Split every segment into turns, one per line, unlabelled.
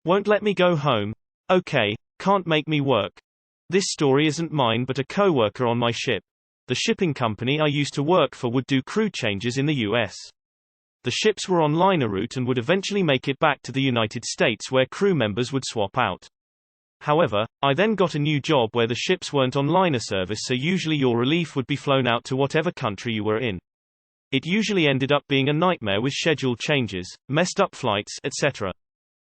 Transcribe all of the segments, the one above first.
Won't let me go home. Okay, can't make me work. This story isn't mine but a co-worker on my ship. The shipping company I used to work for would do crew changes in the US. The ships were on liner route and would eventually make it back to the United States where crew members would swap out. However, I then got a new job where the ships weren't on liner service, so usually your relief would be flown out to whatever country you were in. It usually ended up being a nightmare with schedule changes, messed up flights, etc.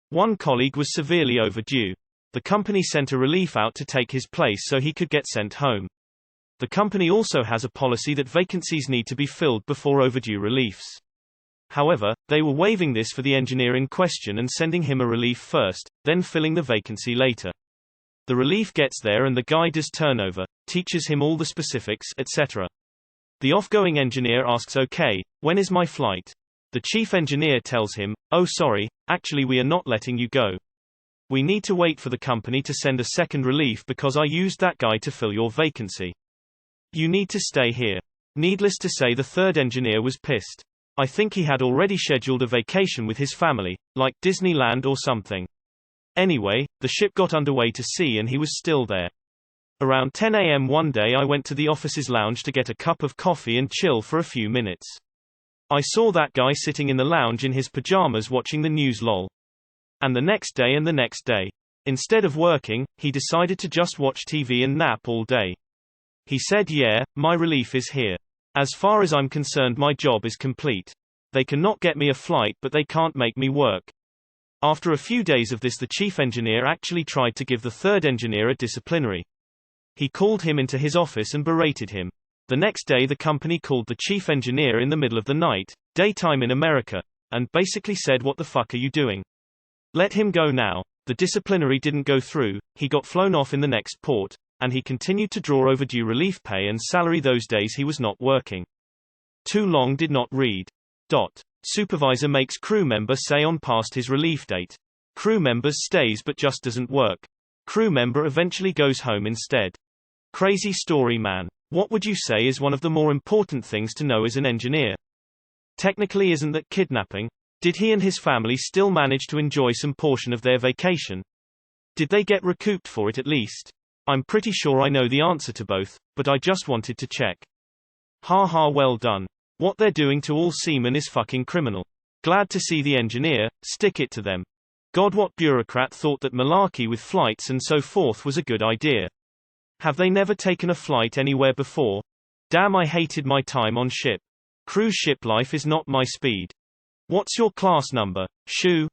One colleague was severely overdue. The company sent a relief out to take his place so he could get sent home. The company also has a policy that vacancies need to be filled before overdue reliefs. However, they were waiving this for the engineer in question and sending him a relief first, then filling the vacancy later. The relief gets there and the guy does turnover, teaches him all the specifics, etc. The off-going engineer asks, "Okay, when is my flight?" The chief engineer tells him, "Oh sorry, actually we are not letting you go. We need to wait for the company to send a second relief because I used that guy to fill your vacancy. You need to stay here." Needless to say, the third engineer was pissed. I think he had already scheduled a vacation with his family, like Disneyland or something. Anyway, the ship got underway to sea and he was still there. Around 10 a.m. one day I went to the office's lounge to get a cup of coffee and chill for a few minutes. I saw that guy sitting in the lounge in his pajamas watching the news lol. And the next day and the next day. Instead of working, he decided to just watch TV and nap all day. He said, "Yeah, my relief is here. As far as I'm concerned my job is complete. They cannot get me a flight but they can't make me work." After a few days of this, the chief engineer actually tried to give the third engineer a disciplinary. He called him into his office and berated him. The next day the company called the chief engineer in the middle of the night, daytime in America, and basically said, "What the fuck are you doing? Let him go now." The disciplinary didn't go through, he got flown off in the next port, and he continued to draw overdue relief pay and salary those days he was not working. Too long did not read. Supervisor makes crew member say on past his relief date. Crew members stays but just doesn't work. Crew member eventually goes home instead. Crazy story, man. What would you say is one of the more important things to know as an engineer? Technically, isn't that kidnapping? Did he and his family still manage to enjoy some portion of their vacation? Did they get recouped for it at least? I'm pretty sure I know the answer to both, but I just wanted to check. Ha, well done. What they're doing to all seamen is fucking criminal. Glad to see the engineer, stick it to them. God, what bureaucrat thought that malarkey with flights and so forth was a good idea? Have they never taken a flight anywhere before? Damn, I hated my time on ship. Cruise ship life is not my speed. What's your class number, Shoo?